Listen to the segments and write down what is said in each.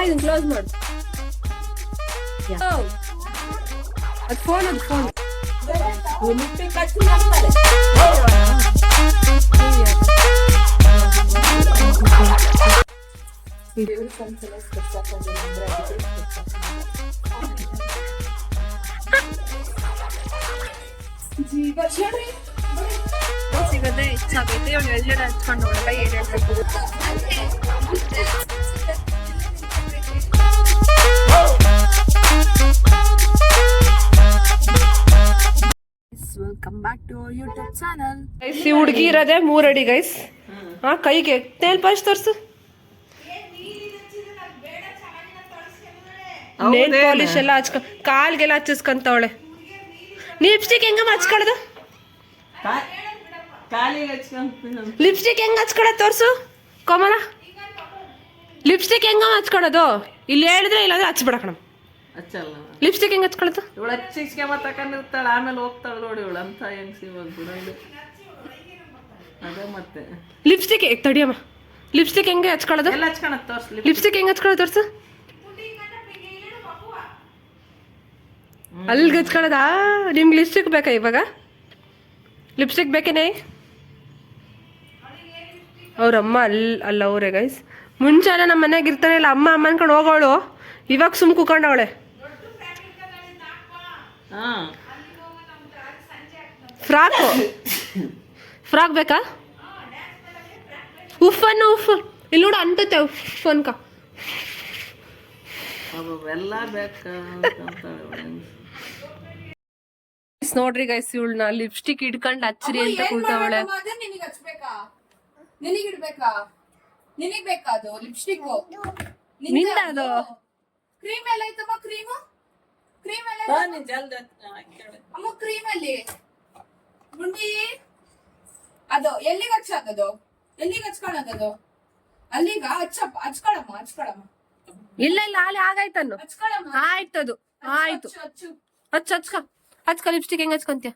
ಇದನ್ನ ಕ್ಲೋಸ್ ಮಾಡು. ಅದು ಫೋನ್ ಸಿಗದೆ ಹೆಚ್ಚಾಗೈತೆ. ಅವ್ಳು ಎಳ್ಳೆಡೆ ಹಚ್ಕೊಂಡು ನೋಡಲ್ಲ ಏನ್ ಹೇಳ್ಬೇಕು. Welcome back to YouTube channel. ಈ ಹುಡುಗಿ ಇರೋದೇ 3 ಅಡಿ ಗೈಸ್. ಹಾ, ಕೈಗೆ ನೇಲ್ ಪಾಲಿಶ್ ತೋರ್ಸು. ನೇಲ್ ಪಾಲಿಶ್ ಎಲ್ಲ ಕಾಲ್ಗೆಲ್ಲ ಹಚ್ಚಿಸ್ಕೊಂತವಳೆ. ಲಿಪ್ಸ್ಟಿಕ್ ಹೆಂಗಮ್ಮ ಹಚ್ಕೊಳ್ಳೋದು? ಲಿಪ್ಸ್ಟಿಕ್ ಹೆಂಗ ಹಚ್ಕೊಳ್ಳೋದು ತೋರ್ಸು ಕೋಮಲ. ಲಿಪ್ಸ್ಟಿಕ್ ಹೆಂಗಮ್ಮ ಹಚ್ಕೊಳ್ಳೋದು? ಇಲ್ಲಿ ಹೇಳಿದ್ರೆ ಇಲ್ಲಾಂದ್ರೆ ಹಚ್ಬಿಡ ಕಣ. ಲಿಪ್ಸ್ಟಿಕ್ ಹೆಂಗ್ ಹಚ್ಕೊಳ್ಳೋದು? ಇವಳು ಹಚ್ಚಿಸ್ಕೊಂಬ ತಕೊಂಡಿರ್ತಾಳೆ, ಆಮೇಲೆ ಹೋಗ್ತಾಳೆ ನೋಡಿ ಇವಳು ಅಂತ ಹೆಂಗ್ಸಿ ಬಂದು ಅದೇ ಮತ್ತೆ ಲಿಪ್ಸ್ಟಿಕ್ ತಡಿಯಮ್ಮ. ಲಿಪ್ಸ್ಟಿಕ್ ಹೆಂಗೆ ಹಚ್ಕೊಳ್ಳೋದು? ಎಲ್ಲ ಹಚ್ಕೊಳತ್ ತೋರ್ಸ್. ಲಿಪ್ಸ್ಟಿಕ್ ಹೆಂಗ್ ಹಚ್ಕೊಳ್ಳೋದು ತೋರ್ಸು. ಅಲ್ಲಿಗೆ ಹಚ್ಕೊಳ್ಳೋದಾ? ನಿಮ್ಗೆ ಲಿಪ್ಸ್ಟಿಕ್ ಬೇಕಾ ಇವಾಗ? ಲಿಪ್ಸ್ಟಿಕ್ ಬೇಕೇನೆ? ಅವ್ರಮ್ಮ ಅಲ್ಲ ಅವರೇ ಗೈಸ್. ಮುಂಚೆಲ್ಲ ನಮ್ಮ ಮನೆಯಾಗ ಇರ್ತಾನೆ ಇಲ್ಲ, ಅಮ್ಮ ಅನ್ಕೊಂಡು ಹೋಗೋಳು. ಇವಾಗ ಸುಮ್ ಕೂಕೊಂಡವಳೆ. ಫ್ರಾಕ್ ಬೇಕಾ? ಉಫ್ ಇಲ್ಲಿ ನೋಡು ಅಂತತೆ ಉಫ್ ಅನ್ಕ. ಎಲ್ಲ ಬೇಕಾ ನೋಡ್ರಿ ಗೈಸ್, ಇವಳನ್ನ ಲಿಪ್ಸ್ಟಿಕ್ ಇಡ್ಕೊಂಡು ಹಚ್ಚ್ರಿ ಅಂತ ಕೂಳ್ತಾವಳೆ. ನಿನಗ್ ಬೇಕಾ ಅದು ಲಿಪ್ಸ್ಟಿಕ್? ನಿಂದ ಅದು ಕ್ರೀಮ್ ಎಲ್ಲ ಐತಮ್ಮ. ಕ್ರೀಮ್ ಎಲ್ಲ ಅಮ್ಮ. ಕ್ರೀಮ್ ಅಲ್ಲಿ ಗುಂಡಿ ಅದು ಎಲ್ಲಿಗೆ ಹಚ್ಚೋದದು? ಎಲ್ಲಿಗೆ ಹಚ್ಕೊಳ್ಳೋದದು? ಅಲ್ಲಿಗ ಹಚ್ಕೊಳಮ್ಮ. ಇಲ್ಲ ಅಲ್ಲಿ ಆಗಾಯ್ತನ್ನು. ಆಯ್ತದು ಆಯ್ತು. ಹಚ್ಕ ಲಿಪ್ಸ್ಟಿಕ್ ಹೆಂಗ್ ಹಚ್ಕೊಂತೀಯ?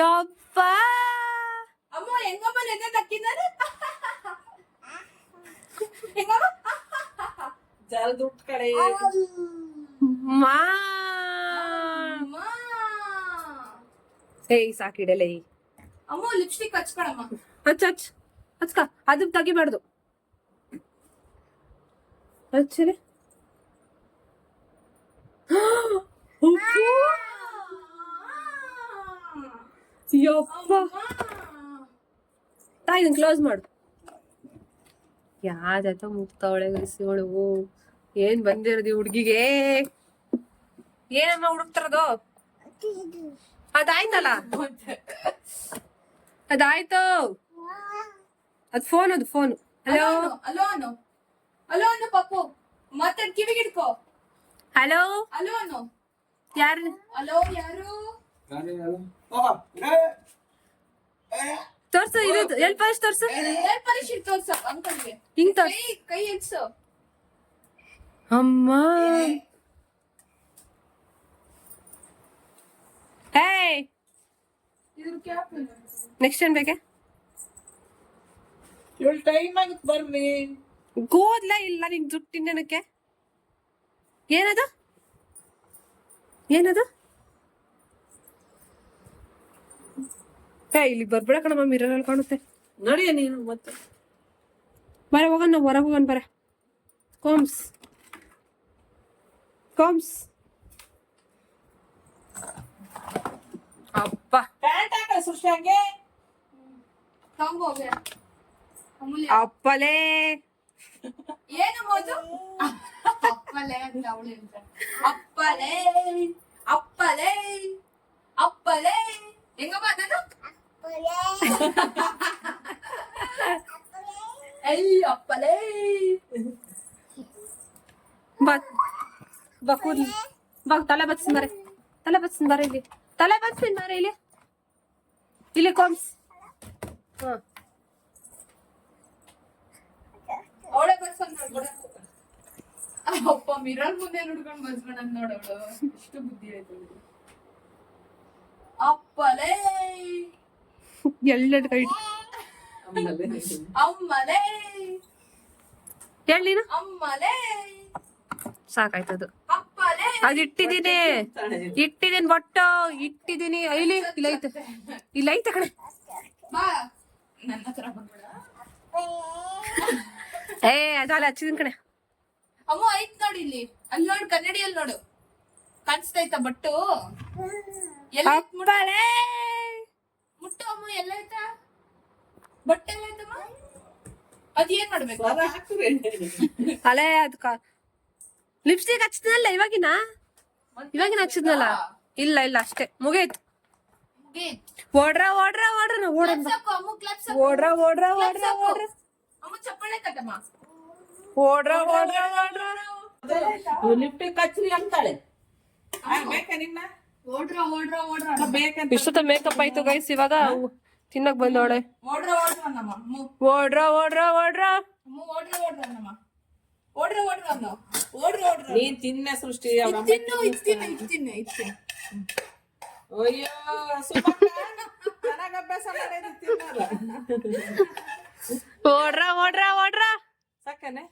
ಯಪ್ಪ ಅಮ್ಮ ಹೆಂಗಮ್ಮ ನೆನೆ ತಕ್ಕಿದ್ದಾರೆ. ಹೆಂಗಮ್ಮ ಜಲ್ದಿ ಉಟ್ ಕಡೆ ಏಯ್ ಸಾಕಿಡಲೇ. ಅಮ್ಮ ಲಿಪ್ಸ್ಟಿಕ್ ಹಚ್ಕೊಳಮ್ಮ. ಹಚ್ಕ ಅದು ತೆಗಿಬಾರ್ದು. ಹಚ್ಚರಿ. ಯಪ್ಪ ಇದನ್ನ ಕ್ಲೋಸ್ ಮಾಡು. ಯಾವ್ದಾಯ್ತ ಮುಗ್ತಾವಳೆ ಗೈಸಿವಳು. ಏನ್ ಬಂದಿರೋದು ಈ ಹುಡ್ಗಿಗೆ? ಏನಮ್ಮ ಹುಡುಕ್ತಾರದು? ಅದಾಯ್ತಲ್ಲ, ಅದಾಯ್ತು. ಅದ್ ಫೋನ್ ಹಲೋ ಅನು ಪಪ್ಪು ಮಾತಾಡ್, ಕಿವಿಗಿಡ್ಕೋ. ಹಲೋ ಅನು ಯಾರು? ಹಲೋ ಯಾರು? ತೋರ್ಸು. ಇದು ಎಲ್ ಪಾಲಿಶ್ ತೋರ್ಸು. ತೋರ್ಸ ಅಂಕಲ್ಗೆ. ಹಿಂಗ್ ತೋರ್ಸ. ಕೈ ಎಡ್ಸು. ಅಮ್ಮ ಹೇ, ನೆಕ್ಸ್ಟ್ ಏನ್ ಬೇಕೆ? ಟೈಮ್ ಆಗಿತ್ತು ಬರ್ರಿ. ಗೋದ್ಲ ಇಲ್ಲ ನಿನ್ ಜುಟ್ಟಿನಕ್ಕೆ. ಏನದು? ಹೇ ಇಲ್ಲಿ ಬರ್ಬೇಡ ಕಣಮ್ಮ, ಮಿರರ್ ಕಾಣುತ್ತೆ. ನೋಡಿ ನೀನು ಮತ್ತೆ ಬರ ಹೋಗೋಣ, ನಾವು ಹೊರಗೆ ಹೋಗೋಣ. ಬರ ಕಾಮ್ಸ್ ಅಪ್ಪ ಪ್ಯಾಂಟ್ ಹಾಕ ಸೃಷ್ಟಿ ಹಂಗೆ. ಅಪ್ಪಲೇ ಏನು ಮೋದು? ಅಪ್ಪಲೇ ಅಂತ ಅವಳು ಹೇಳ್ತಾಳೆ. ಅಪ್ಪಲೇ ಹೆಂಗಮ್ಮ ಅದನ್ನು? ಅಪ್ಪಲೇ ಬಾ ಕೂದ್ಲಿ ಬಾ. ತಲೆ ಬಚ್ಚಿನ ಬರ ಇಲ್ಲಿ ಕಾಮ್ಸ್. ಅವಳೆ ಬರ್ಸ್ಕೊಂಡ್ ಅಪ್ಪ ಮಿರರ್ ಮುಂದೆ ನೋಡ್ಕೊಂಡ್ ಬಸ್ಬೇಡ ನೋಡವಳು. ಎಷ್ಟು ಬುದ್ಧಿ ಆಯ್ತು. ಅಪ್ಪಲೇ ಎಳ್ಳೆಡ್ ಕೈ ಅಮ್ಮಲೇ ಹೇಳಿ ನೀನು. ಅಮ್ಮಲೇ ಸಾಕಾಯ್ತದು. ಅಪ್ಪಲೇ ಅದು ಇಟ್ಟಿದ್ದೀನಿ ಬೊಟ್ಟು ಇಟ್ಟಿದ್ದೀನಿ. ಇಲ್ಲಿ ಇಲ್ಲ ಐತೆ ಕಣೆ. ಬಾ ನನ್ನ ಹತ್ರ ಬಂದ್ಬಿಡ. ಅದು ಅಲ್ಲಿ ಹಚ್ಚಿದೀನಿ ಕಣೆ. ಅಮ್ಮ ಐತ್ ನೋಡಿ ಇಲ್ಲಿ, ಅಲ್ಲಿ ನೋಡು ಕನ್ನಡಿಯಲ್ಲಿ ನೋಡು, ಕಾಣಿಸ್ತೈತ ಬಟ್ಟು? ಮುಟ್ಟು ಅಮ್ಮ, ಎಲ್ಲ ಐತಾ ಬಟ್ಟೆ? ಎಲ್ಲ ಐತಮ್ಮ? ಅದೇನ್ ಮಾಡ್ಬೇಕು? ಅಲೇ ಅದ್ಕ ಲಿಪ್ಸ್ಟಿಕ್ ಹಚ್ಚಿದ್ನಲ್ಲ ಇವಾಗಿನ ಹಚ್ಚಿದ್ನಲ್ಲ. ಇಲ್ಲ ಅಷ್ಟೇ ಮುಗಿಯ್ತು. ಓಡ್ರ ನಾವು ಓಡ್ರ. ಅಮ್ಮ ಚಪ್ಪಳೆ ಕಟ್ಟಮ್ಮ. ಓಡ್ರ. ಲಿಫ್ಟಿಗೆ ಕಚ್ರಿ ಅಂತಾಳೆ. ಬೇಕಾ ನಿನ್ನ? ಓಡ್ರ ಇಷ್ಟೊತ್ತ ಮೇಕಪ್ ಆಯ್ತು ಗೈಸ್. ಇವಾಗ ತಿನ್ನಕ್ ಬಂದವಳೆ. ನೀನ್ ತಿನ್ನ ಸೃಷ್ಟಿ. ಅಯ್ಯೋ ಚೆನ್ನಾಗ್ ಅಭ್ಯಾಸ ಮಾಡಿ ತಿನ್ನಲ್ಲ. ಓಡ್ರ ಸಾಕನೆ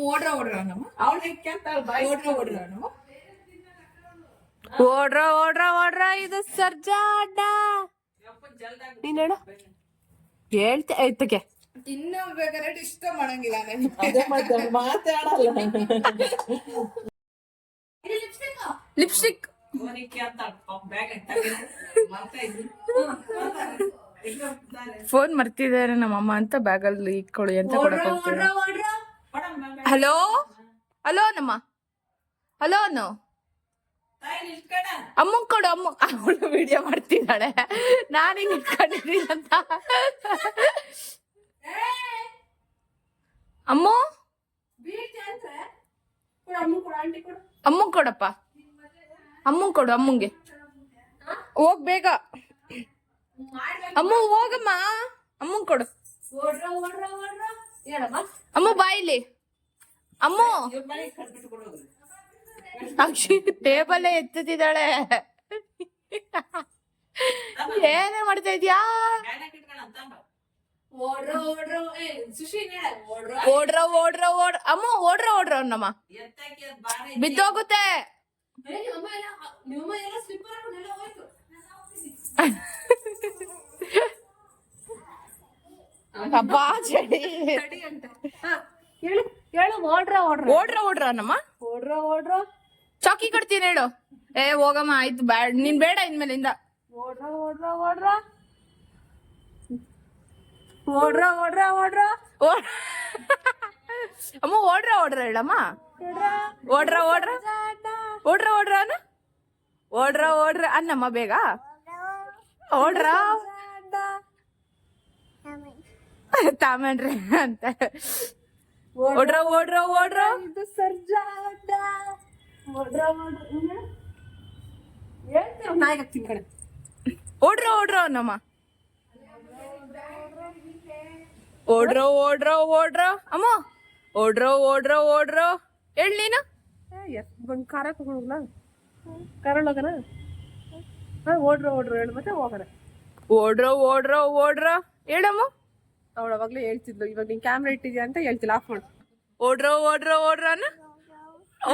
ಓಡ್ರ ಅವಳು ಇಕ್ಕಂತಾಳ ಬಾಯಿ. ಓಡ್ರ ಇದು ಸರ್ಜಾ ಅಡ್ಡ. ನೀನ್ ಹೇಳು ಹೇಳ್ತೆ ಐತಕ್ಕೆ ತಿನ್ನಬೇಕಾದ್ರೆ ಇಷ್ಟ ಮಾಡಂಗಿಲ್ಲ. ಮಾತಾಡಲ್ಲ. ಲಿಪ್ಸ್ಟಿಕ್ ಫೋನ್ ಮರ್ತಿದ್ದಾರೆ ನಮ್ಮಮ್ಮ ಅಂತ ಬ್ಯಾಗಲ್ಲಿ ಇಟ್ಕೊಳ್ಳಿ ಅಂತ ಕೊಡಕ್ ಹೋಗ್ತೀವಿ. ಹಲೋ ನಮ್ಮ ಹಲೋ ಅನ್ನು ಅಮ್ಮಂಗ್ ಕೊಡು. ಅವಳು ವಿಡಿಯೋ ಮಾಡ್ತಿದ್ದಾಳೆ, ನಾನು ಹಿಂಗ್ ಇಟ್ಕೊಂಡಿದ್ದೀನಿ ಅಂತ. ಅಮ್ಮು ಅಮ್ಮಂಗ್ ಕೊಡಪ್ಪ. ಅಮ್ಮಂಗ್ ಕೊಡು. ಅಮ್ಮಂಗೆ ಹೋಗ್ ಬೇಗ. ಅಮ್ಮ ಹೋಗಮ್ಮ. ಅಮ್ಮಂಗ್ ಕೊಡು. ಅಮ್ಮ ಬಾಯಿಲಿ. ಅಮ್ಮ ಅಕ್ಷಿ ಟೇಬಲ್ಲೇ ಎತ್ತುತ್ತಿದ್ದಾಳೆ. ಏನೇ ಮಾಡ್ತಾ ಇದ್ಯಾ? ಓಡ್ರ ಅಮ್ಮ ಓಡ್ರ ಅನ್ನಮ್ಮ. ಬಿದ್ದೋಗುತ್ತೆ. ಅಬ್ಬಾ ಚಳಿ. ಹೇಳು ಓಡ್ರ ಅನ್ನಮ್ಮ. ಚಾಕಿ ಕೊಡ್ತೀನಿ ಹೇಳು. ಹೋಗಮ್ಮ ಆಯ್ತು. ನೀನ್ ಬೇಡ ಇನ್ಮೇಲಿಂದ. ಅಮ್ಮ ಓಡ್ರ ಹೇಳಮ್ಮ. ಓಡ್ರ ಅನ್ನಮ್ಮ ಬೇಗ. ಓಡ್ರ ತಾಮನ್ರಿ ಅಂತ. ಓಡ್ರ ಇದು ಸರ್ಜಾ ಅಡ್ಡ. ನಾಯಿಗೆ ಹಾಕ್ತೀನಿ ಕಡೆ. ಓಡ್ರ ಅನ್ನಮ್ಮ. ಓಡ್ರ ಅಮ್ಮ. ಓಡ್ರ ಹೇಳ ನೀನು. ಬಂದು ಖಾರ ತಗೊಳಲ್ಲ ಕರಳೋಗನ. ಓಡ್ರ ಹೇಳು ಮತ್ತೆ ಹೋಗೋಣ. ಓಡ್ರ ಹೇಳಮ್ಮ. ಅವಳು ಅವಾಗ್ಲೇ ಹೇಳ್ತಿದ್ಲು, ಇವಾಗ ನೀನ್ ಕ್ಯಾಮ್ರಾ ಇಟ್ಟಿದ್ಯಾ ಅಂತ ಹೇಳ್ತಿಲ್ಲ. ಆಫ್ ಮಾಡು. ಓಡ್ರ ಅನ್ನ.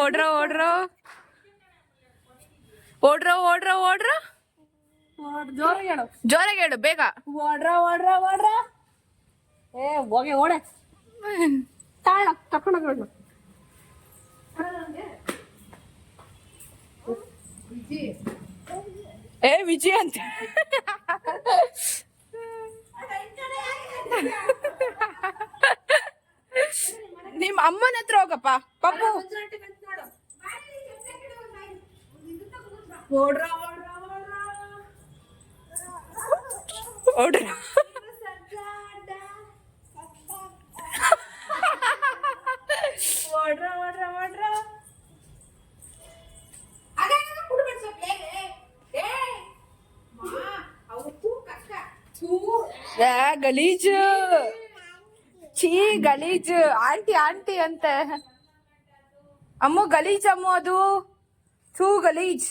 ಓಡ್ರ ಜೋರಾಗಿ ಹೇಳು ಬೇಗ. ಓಡ್ರ ಹೋಗೆ ಓಡೆ ತಾಳ ತಕೊಂಡೋಗ. ವಿಜಯ್ ಅಂತ. ನಿಮ್ ಅಮ್ಮನ ಹತ್ರ ಹೋಗಪ್ಪ ಪಪ್ಪು. ಓಡ್ರ ಗಲೀಜು. ಛೀ ಗಲೀಜು. ಆಂಟಿ ಅಂತೆ ಅಮ್ಮ. ಗಲೀಜ್ ಅಮ್ಮ ಅದು. ಥೂ ಗಲೀಜ್.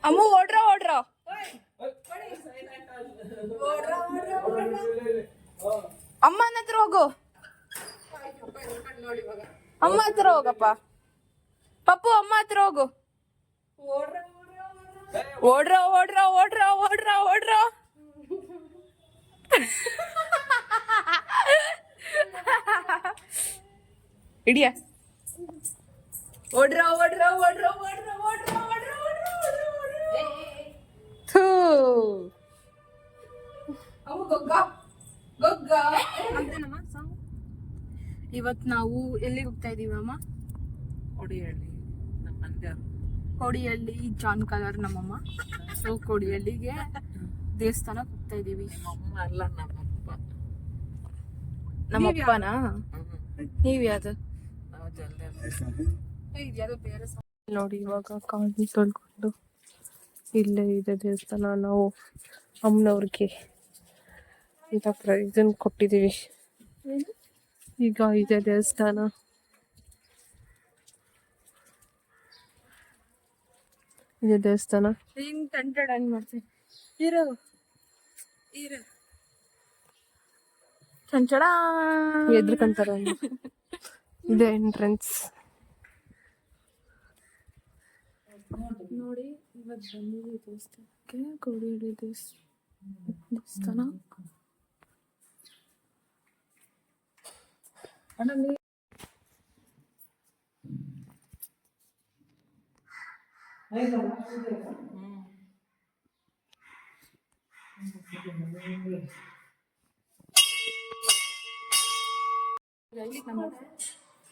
ಅಮ್ಮ ಓಡ್ರ ಅಮ್ಮನ ಹತ್ರ ಹೋಗು. ಅಮ್ಮ ಹತ್ರ ಹೋಗಪ್ಪ. ಪಪ್ಪು ಅಮ್ಮ ಹತ್ರ ಹೋಗು. ಓಡ್ರ ಇಡಿಯ ಓಡ್ರ ಇವತ್ ನಾವು ಎಲ್ಲಿಗೆ ಹೋಗ್ತಾ ಇದೀವಿ ಅಮ್ಮ? ಕೊಡಿಹಳ್ಳಿ ನಮ್ಮ ಮಂದ್ಯ. ಕೋಡಿಹಳ್ಳಿ ಜಾನ್ ಕಲರ್ ನಮ್ಮಮ್ಮ. ಸೊ ಕೋಡಿಹಳ್ಳಿಗೆ ದೇವಸ್ಥಾನಕ್ಕೆ ಹೋಗ್ತಾ ಇದೀವಿ. ಅಮ್ಮ ಅಲ್ಲ ನಮ್ಮಪ್ಪ. ನಮ್ಮಪ್ಪನಾ? ನೀವ್ ಯಾವ್ದು? ನಾವು ಜಲ್ದಿ ಇದ್ಯಾವುದೋ ಬೇರೆ ನೋಡಿ ಇವಾಗ ಕಾಲು ತೊಳ್ಕೊಂಡು ಇಲ್ಲೇ ಇದೆ ದೇವಸ್ಥಾನ. ನಾವು ಅಮ್ಮನವ್ರಿಗೆ ಇದನ್ನ ಕೊಟ್ಟಿದ್ದೀವಿ. ಈಗ ಇದೆ ದೇವಸ್ಥಾನ. ಇದೆ ದೇವಸ್ಥಾನ. ಹಿಂಗ್ ಟೆಂಟೆಡ್ ಆಗಿ ಮಾಡ್ತೀನಿ. ಇರು ಚಂಚಡ ಎದ್ರಕಂತಾರ. ಇದೆ ಎಂಟ್ರೆನ್ಸ್. ನೋಡಿ ಇವತ್ತು ಬಂದಿದ್ದೀವಿ ದೇವಸ್ಥಾನಕ್ಕೆ. ಕೋಡಿಹಳ್ಳಿ ದೇವಸ್ಥಾನ.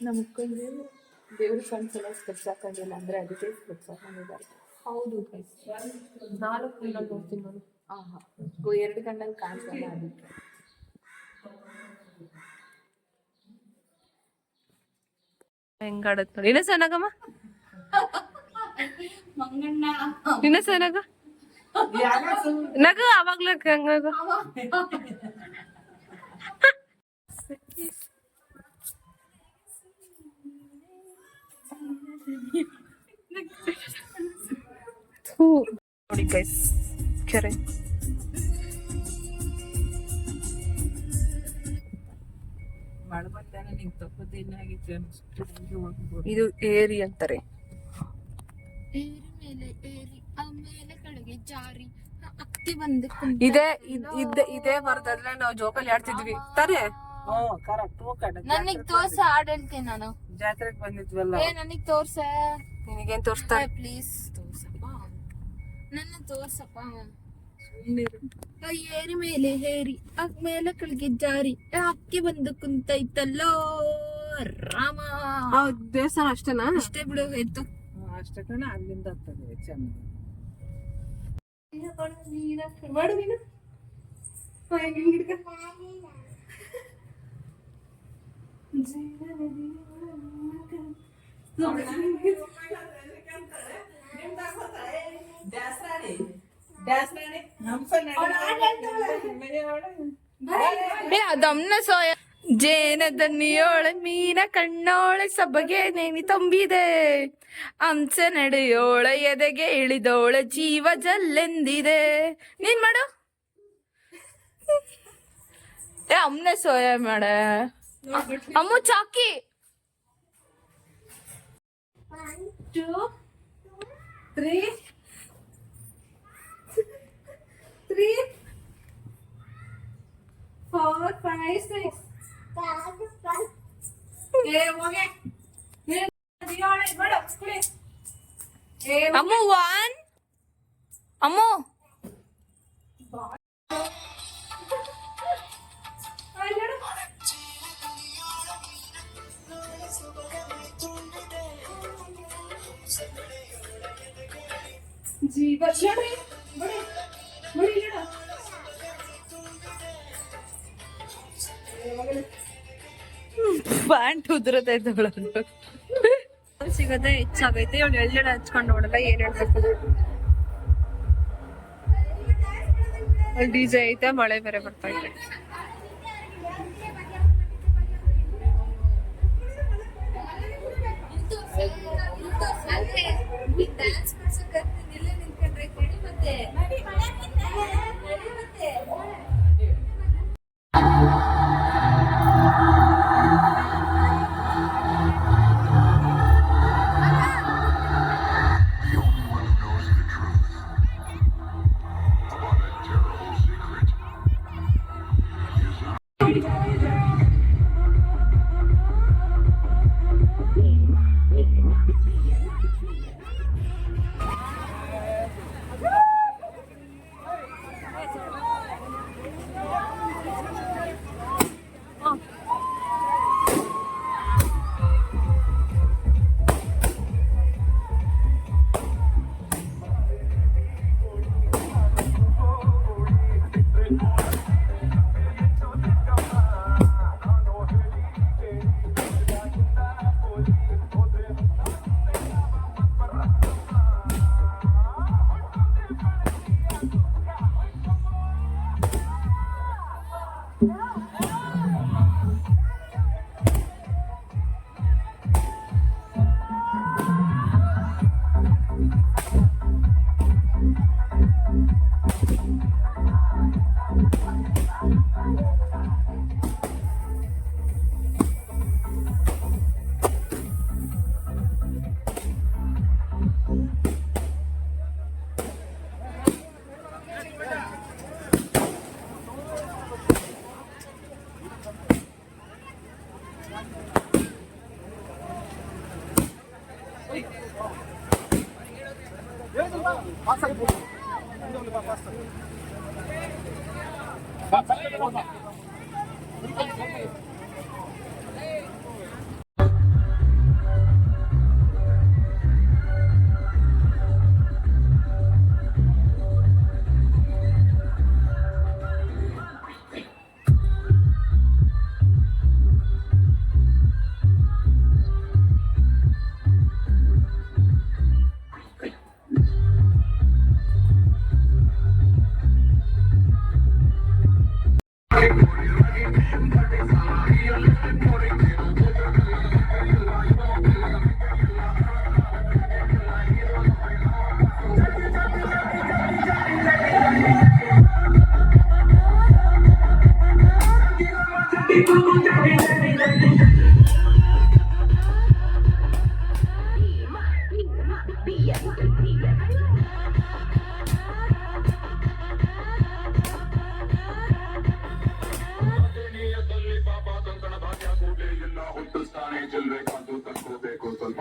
ನಮ್ಮ ಅಕ್ಕಂಗೆ ದೇವ್ರ ಕನ್ಸೆಲ್ಲ ಸ್ಪೆಕ್ಸ್ ಹಾಕೊಂಡಿಲ್ಲ ಅಂದ್ರೆ ಅದಕ್ಕೆ ಸ್ಪೆಕ್ಸ್ ಹಾಕೊಂಡಿದ್ದಾರೆ. ಹೌದು ಗೈಸ್, 4 ಕಣ್ಣಲ್ಲಿ ನೋಡ್ತೀನಿ ನಾನು. 2 ಕಣ್ಣಲ್ಲಿ ಕಾಣಿಸಲ್ಲ ಅದಕ್ಕೆ. ಹೆಂಗಾಡತ್ ನೋಡಿ. ಇನ್ನ ಸನಾಗಮ್ಮ ಮಂಗಣ್ಣ ಇನ್ನ ಸನಾಗ ನಗ ಅವಾಗ್ಲ ಹಂಗ ನೋಡಿ ಗೈಸ್ ಕೆರೆ. ಮಳೆ ಬಂದಾಗ ನಿಂಗೆ ತಪ್ಪದೇನೆ ಆಗಿತ್ತು ಅನಿಸ್ತು. ಇದು ಏರಿ ಅಂತಾರೆ. ಏರಿ ಮೇಲೆ ಏರಿ ಆಮೇಲೆ ಕೆಳಗೆ ಜಾರಿ ಅತ್ತಿ ಬಂದು ಇದೇ ಬರ್ತದ್ರೆ ನಾವು ಜೋಕಲ್ಲಿ ಆಡ್ತಿದ್ವಿ ತಾರೆ. ಕರೆಕ್ಟ್. ನನಗ್ ತೋರ್ಸ, ಹಾಡ್ ಹೇಳ್ತೀನಿ ನಾನು. ಜಾತ್ರೆಗೆ ಬಂದಿದ್ವಲ್ಲ. ನನಗ್ ತೋರ್ಸ. ನಿನಗೇನ್ ತೋರಿಸ್ತಾರೆ? ಪ್ಲೀಸ್ ತೋರ್ಸಪ್ಪ, ನನ್ನ ತೋರ್ಸಪ್ಪ. ಏರಿ ಮೇಲೆ ಹೇರಿ ಮೇಲೆ ಕೆಳಗೆ ಜಾರಿ ಅಕ್ಕಿ ಬಂದು ಕುಂತೈತಲ್ಲೋ ರಾಮ. ದೇವಸ್ಥಾನ ಅಷ್ಟೇನಾ? ಅಷ್ಟೇ ಬಿಡು, ಎತ್ತು ಅಷ್ಟೇ ಕಣ. ಅಲ್ಲಿಂದ ಆಗ್ತದೆ ಚೆನ್ನಾಗಿ. ಮಾಡು ನೀನು. ದಮ್ನ ಸೋಯ ಜೇನದ ನೀಯೋಳೆ ಮೀನ ಕಣ್ಣೋಳೆ ಸಬಗೆ ನೇನಿ ತುಂಬಿದೆ. ಅಂಚ ನಡೆಯೋಳೆ ಎದೆಗೆ ಇಳಿದೋಳೆ ಜೀವ ಜಲ್ಲೆಂದಿದೆ. ನೀನ್ ಮಾಡು. ಅಮ್ಮನೆ ಸೋಯ ಮಾಡ. ಅಮ್ಮ ಚಾಕಿ. 1 2 3 4 5 6 ಅಮ್ಮ 1 ಅಮ್ಮ ಜೀವ ಪ್ಯಾಂಟ್ ಉದುರತೈತೆ ಸಿಗದೆ ಹೆಚ್ಚಾಗೈತೆ. ಅವ್ಳು ಎಳ್ಳೆಡೆ ಹಚ್ಕೊಂಡು ನೋಡಲ್ಲ ಏನ್ ಹೇಳ್ಬೇಕು. ಡಿಜೆ ಐತೆ, ಮಳೆ ಬೇರೆ ಬರ್ತಾ ಐತೆ. ಹುಟ್ಟಿಸ್ತಾನೆ ಜಿಲ್ಲೆ ಕಾದು ತಕ್ಕೋಬೇಕು ಸ್ವಲ್ಪ